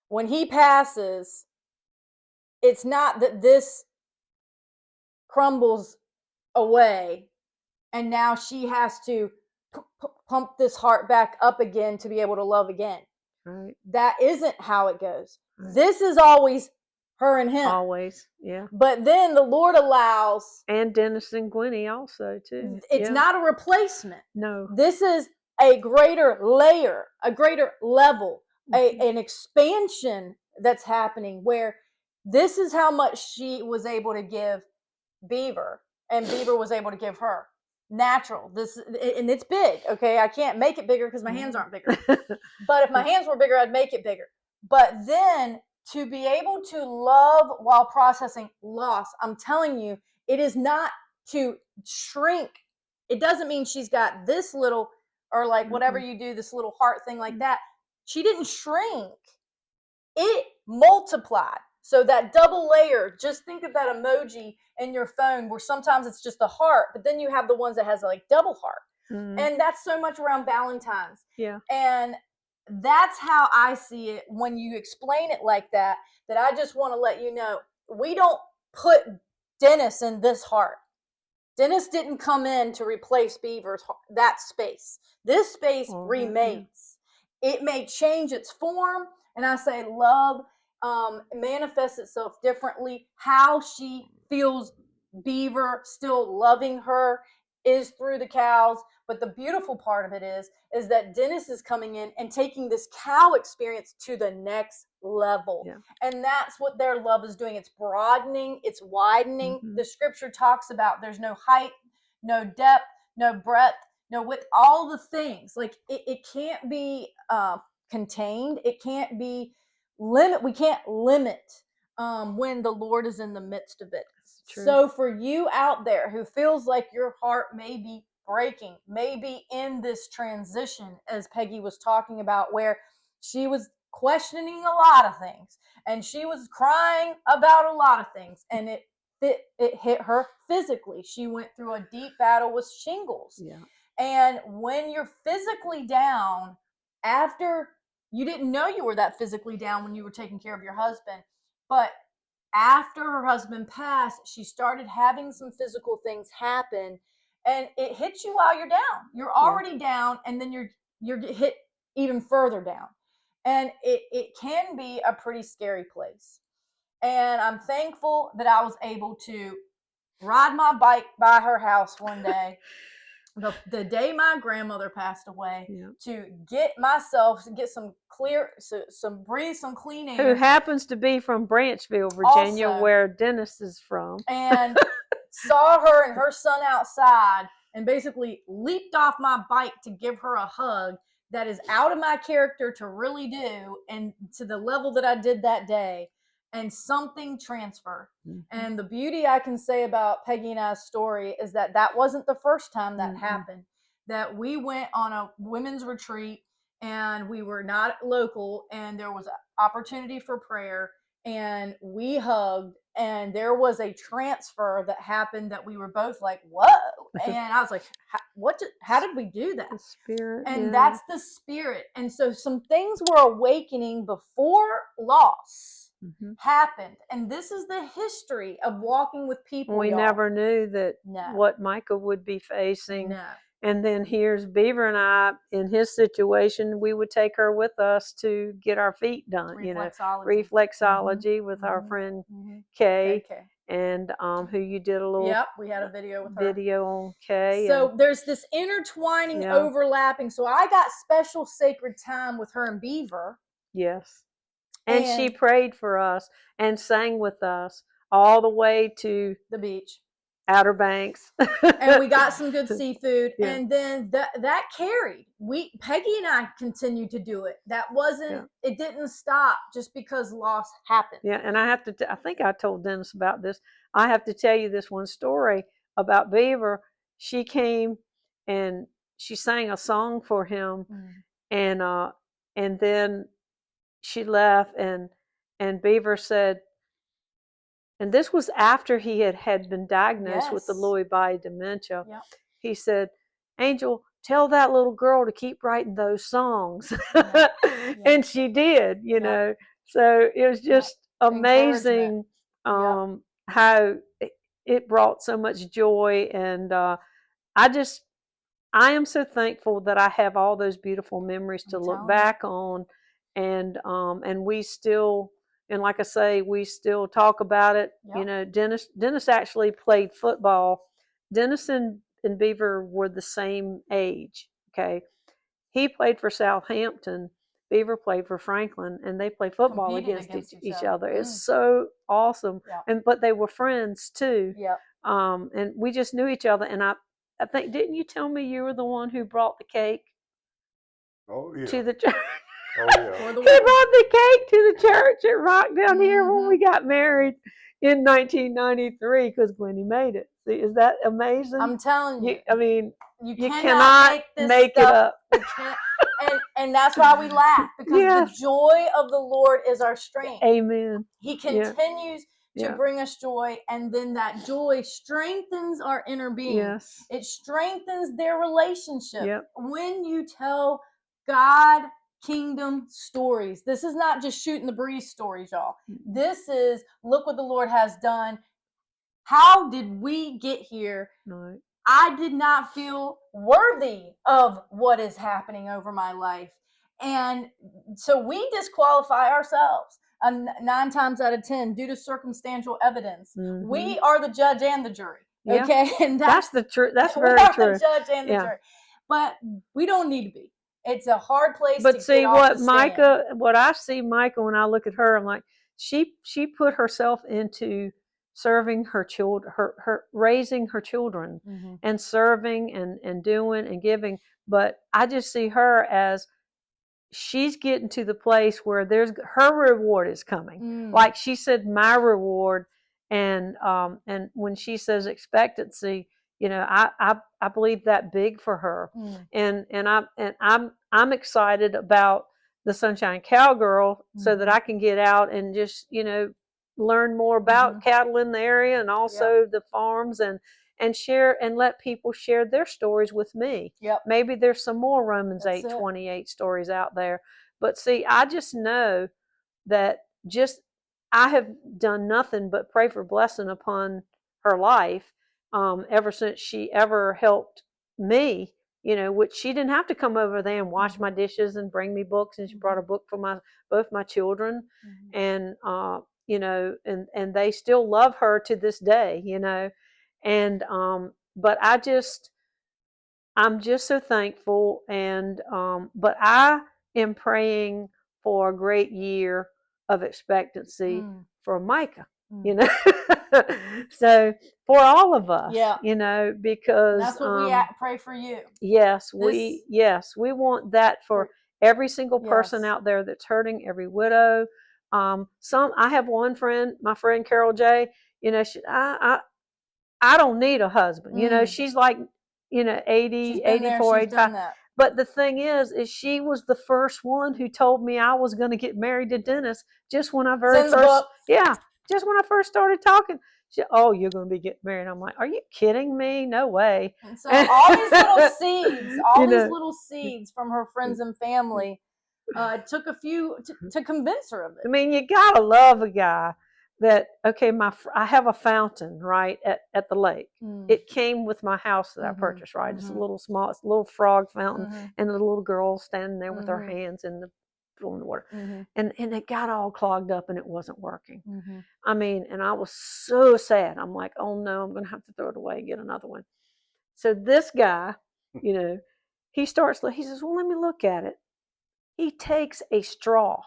When he passes, it's not that this crumbles away and now she has to pump this heart back up again to be able to love again. Right. That isn't how it goes. Right. This is always her and him. Always, yeah. But then the Lord allows. And Dennis and Gwenny also, too. It's not a replacement. No. This is a greater layer, a greater level, an expansion that's happening where this is how much she was able to give Beaver, and Beaver was able to give her. Natural. And it's big, okay? I can't make it bigger because my hands aren't bigger. But if my hands were bigger, I'd make it bigger. But then to be able to love while processing loss, I'm telling you, it is not to shrink. It doesn't mean she's got this little, or like whatever you do, this little heart thing like that. She didn't shrink. It multiplied. So that double layer, just think of that emoji in your phone where sometimes it's just a heart, but then you have the ones that has like double heart. And that's so much around Valentine's. Yeah. And that's how I see it when you explain it like that, that I just want to let you know, we don't put Dennis in this heart. Dennis didn't come in to replace Beaver's heart, that space. This space remains. Yeah. It may change its form, and I say love manifests itself differently. How she feels Beaver still loving her is through the cows. But the beautiful part of it is that Dennis is coming in and taking this cow experience to the next level. Yeah. And that's what their love is doing. It's broadening, it's widening. The scripture talks about there's no height, no depth, no breadth, no width, all the things. Like it can't be contained. It can't be limit. We can't limit when the Lord is in the midst of it. So for you out there who feels like your heart may be breaking, maybe in this transition, as Peggy was talking about, where she was questioning a lot of things and she was crying about a lot of things, and it hit her physically. She went through a deep battle with shingles. Yeah. And when you're physically down, after you didn't know you were that physically down when you were taking care of your husband, but after her husband passed, she started having some physical things happen, and it hits you while you're down. You're already down, and then you're hit even further down. And it can be a pretty scary place. And I'm thankful that I was able to ride my bike by her house one day, the day my grandmother passed away, to get some clear, some breathe, some clean air. Who happens to be from Branchville, Virginia, also, where Dennis is from. And saw her and her son outside and basically leaped off my bike to give her a hug. That is out of my character to really do, and to the level that I did that day. And something transferred. And the beauty I can say about Peggy and I's story is that that wasn't the first time that happened. That we went on a women's retreat, and we were not local, and there was an opportunity for prayer, and we hugged, and there was a transfer that happened that we were both like, whoa. And I was like, how did we do that? The spirit. And that's the spirit. And so some things were awakening before loss happened. And this is the history of walking with people. We never knew that what Micah would be facing. No. And then here's Beaver and I, in his situation, we would take her with us to get our feet done. Reflexology with our friend Kay. And who you did a little we had a video with her. Video on Kay. So there's this intertwining, overlapping. So I got special sacred time with her and Beaver. Yes. And she prayed for us and sang with us all the way to the beach. Outer Banks. And we got some good seafood, Yeah. and then that carried. Peggy and I continued to do it. That wasn't. It didn't stop just because loss happened. Yeah, and I have to. I think I told Dennis about this. I have to tell you this one story about Beaver. She came and she sang a song for him, and then she left, and Beaver said, and this was after he had been diagnosed with the Lewy body dementia. Yep. He said, Angel, tell that little girl to keep writing those songs. And she did, you know. So it was just amazing how it brought so much joy. And I am so thankful that I have all those beautiful memories to look back on. And we still, and like I say, we still talk about it. You know, Dennis actually played football. Dennis and Beaver were the same age. Okay. He played for Southampton. Beaver played for Franklin, and they play football against each other. It's so awesome. But they were friends too. And we just knew each other. And I think, didn't you tell me you were the one who brought the cake? Oh, yeah. To the church. Oh, yeah. He brought the cake to the church at Rock down here when we got married in 1993 because Gwenny made it. See, is that amazing? I'm telling you. I mean, you cannot make it up. And that's why we laugh, because the joy of the Lord is our strength. Amen. He continues to bring us joy, and then that joy strengthens our inner being. Yes. It strengthens their relationship. Yep. When you tell God kingdom stories, this is not just shooting the breeze stories, y'all. This is, look what the Lord has done. How did we get here? Right. I did not feel worthy of what is happening over my life. And so we disqualify ourselves 9 times out of 10 due to circumstantial evidence. Mm-hmm. We are the judge and the jury. Okay. And that's the truth. That's very true. We are the judge and the jury. But we don't need to be. It's a hard place to see get what Micah, what I see Micah when I look at her, I'm like, she put herself into serving her children, her raising her children, and serving and doing and giving. But I just see her as she's getting to the place where her reward is coming. Like she said, my reward, and when she says expectancy, you know, I believe that big for her, and I'm excited about the Sunshine Cowgirl so that I can get out and just, you know, learn more about cattle in the area and also the farms and share and let people share their stories with me. Maybe there's some more Romans 8:28 stories out there. But see, I just know that I have done nothing but pray for blessing upon her life ever since she ever helped me, you know, which she didn't have to come over there and wash my dishes and bring me books, and she brought a book for both my children, and you know, and they still love her to this day, you know, and but I'm just so thankful, and but I am praying for a great year of expectancy for Micah, you know. So for all of us, you know, because that's what we pray for you. Yes, we want that for every single person out there that's hurting, every widow. I have one friend, my friend Carol J. You know, I don't need a husband. You know, she's like, you know, 80, 84, 85. But the thing is she was the first one who told me I was going to get married to Dennis just when I just when I first started talking. She, oh, you're going to be getting married. I'm like, are you kidding me? No way. And so all these little seeds, little seeds from her friends and family, took a few to convince her of it. I mean, you got to love a guy that, okay, I have a fountain, right, at the lake. It came with my house that I purchased, right? It's a little frog fountain, and a little girl standing there with her hands in the water. And it got all clogged up and it wasn't working. I mean, and I was so sad. I'm like, oh no, I'm going to have to throw it away and get another one. So this guy, you know, he says, well, let me look at it. He takes a straw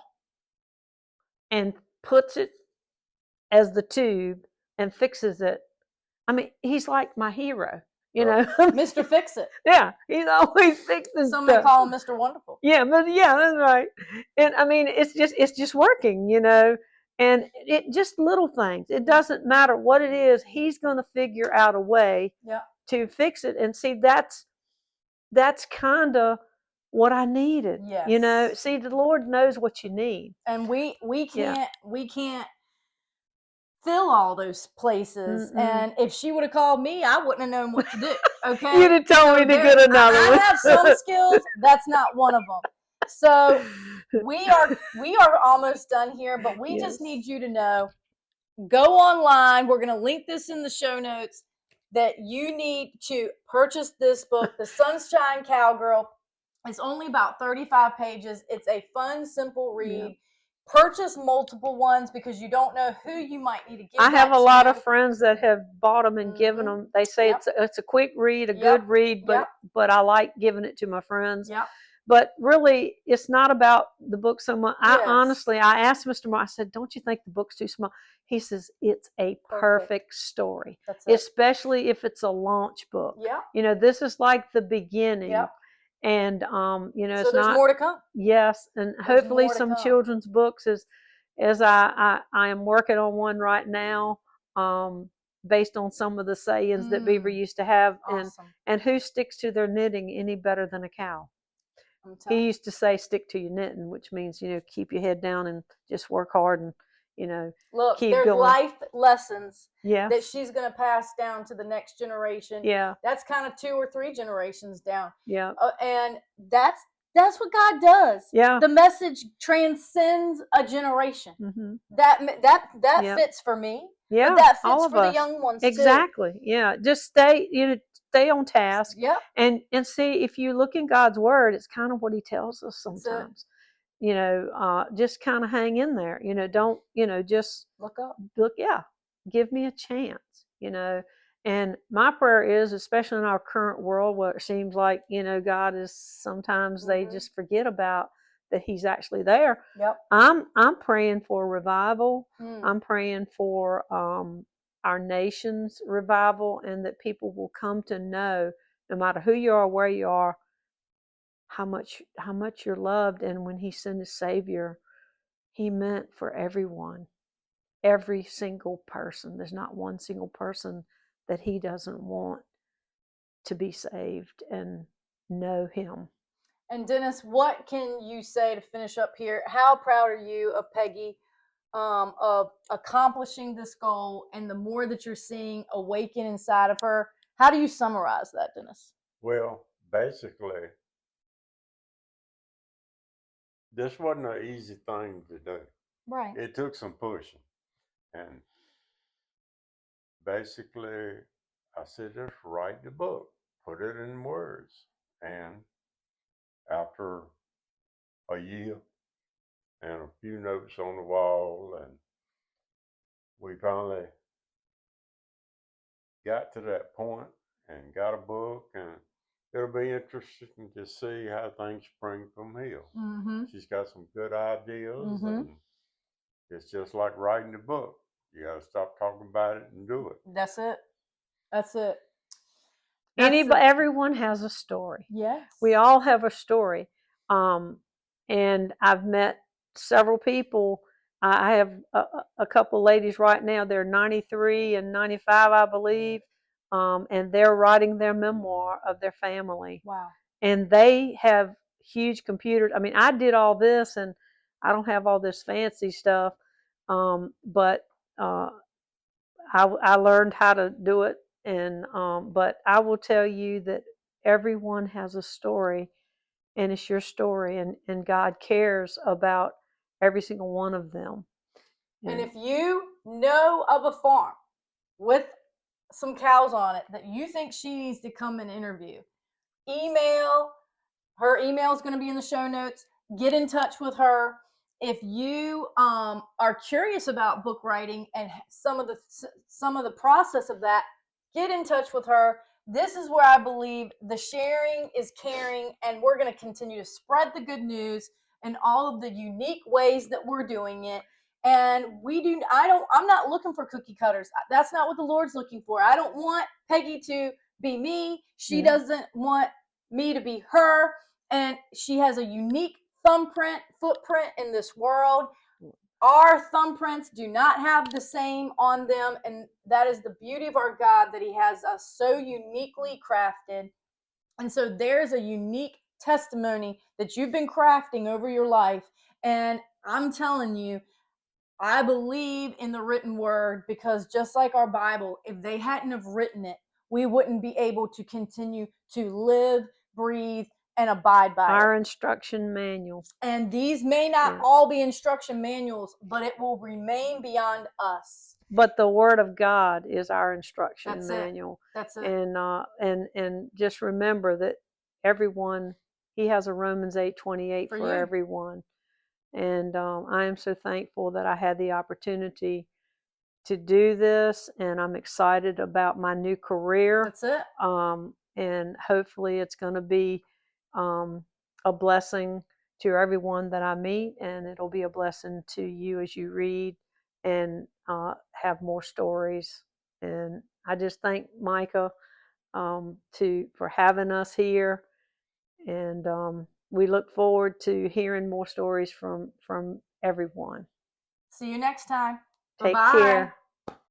and puts it as the tube and fixes it. I mean, he's like my hero, you Right. know. Mr. Fix It. Yeah, he's always fixing Some may stuff. call him Mr. Wonderful. Yeah, but yeah, that's right. And I mean, it's just working, you know. And it just little things. It doesn't matter what it is. He's going to figure out a way Yeah. to fix it. And see, that's kind of what I needed. You know, Yes. see, the Lord knows what you need. And we Yeah. can't fill all those places. Mm-mm. And if she would have called me, I wouldn't have known what to do. Okay. You'd have told me to there- get another I one. have some skills. That's not one of them. So we are almost done here, but we Yes. just need you to know, go online. We're going to link this in the show notes, that you need to purchase this book, The Sunshine Cowgirl. It's only about 35 pages. It's a fun, simple read. Yeah. Purchase multiple ones because you don't know who you might need to give. I have that a lot to. of friends that have bought them and given Mhm. them. They say Yep. it's a quick read, a Yep. good read, Yep. but I like giving it to my friends. Yep. But really, it's not about the book so much. Yes. I asked Mr. Moore, I said, don't you think the book's too small? He says, it's a perfect story, That's it. especially if it's a launch book. Yeah. You know, this is like the beginning. Yep. And, you know, So it's there's not. more to come. Yes. And hopefully more to some come. children's books, as I am working on one right now, based on some of the sayings that Beaver used to have. Awesome. And who sticks to their knitting any better than a cow? I'm telling He you. used to say, stick to your knitting, which means, you know, keep your head down and just work hard and, you know, Look, keep there's going. life lessons Yeah. that she's going to pass down to the next generation. Yeah. That's kind of 2 or 3 generations down. Yeah. And that's what God does. Yeah. The message transcends a generation. Mm-hmm. That Yep. fits for me. Yeah. But that fits all of for us. the young ones Exactly. too. Yeah. Just stay on task. Yep. And see, if you look in God's word, it's kind of what he tells us sometimes. You know, just kind of hang in there. You know, don't, you know, just Look up. yeah, give me a chance, you know. And my prayer is, especially in our current world where it seems like, you know, God is sometimes they just forget about that he's actually there. Yep. I'm praying for revival. Mm. I'm praying for our nation's revival, and that people will come to know, no matter who you are, where you are, how much you're loved. And when he sent his Savior, he meant for everyone, every single person. There's not one single person that he doesn't want to be saved and know him. And Dennis, what can you say to finish up here? How proud are you of Peggy, of accomplishing this goal, and the more that you're seeing awaken inside of her? How do you summarize that, Dennis? Well, basically, this wasn't an easy thing to do. Right. It took some pushing. And basically, I said, just write the book, put it in words. And after a year and a few notes on the wall, and we finally got to that point and got a book, and it'll be interesting to see how things spring from here. Mm-hmm. She's got some good ideas, Mm-hmm. and it's just like writing a book. You got to stop talking about it and do it. That's it. That's it. Everyone has a story. Yes. We all have a story. And I've met several people. I have a couple ladies right now. They're 93 and 95, I believe. And they're writing their memoir of their family. Wow. And they have huge computers. I mean, I did all this, and I don't have all this fancy stuff. But I learned how to do it. And but I will tell you that everyone has a story, and it's your story, and God cares about every single one of them. And if you know of a farm with some cows on it that you think she needs to come and interview, her email is going to be in the show notes. Get in touch with her. If you are curious about book writing and some of the process of that, get in touch with her. This is where I believe the sharing is caring, and we're going to continue to spread the good news in all of the unique ways that we're doing it. And I'm not looking for cookie cutters. That's not what the Lord's looking for. I don't want Peggy to be me. She doesn't want me to be her. And she has a unique footprint in this world. Our thumbprints do not have the same on them. And that is the beauty of our God, that He has us so uniquely crafted. And so there's a unique testimony that you've been crafting over your life. And I'm telling you, I believe in the written word, because just like our Bible, if they hadn't have written it, we wouldn't be able to continue to live, breathe, and abide by Our it. instruction manual. And these may not all be instruction manuals, but it will remain beyond us. But the Word of God is our instruction manual. That's it. And just remember that everyone, He has a Romans 8:28 for everyone. And I am so thankful that I had the opportunity to do this, and I'm excited about my new career. That's it. And hopefully it's going to be a blessing to everyone that I meet, and it'll be a blessing to you as you read and have more stories. And I just thank Micah for having us here, and we look forward to hearing more stories from everyone. See you next time. Take Bye-bye. care.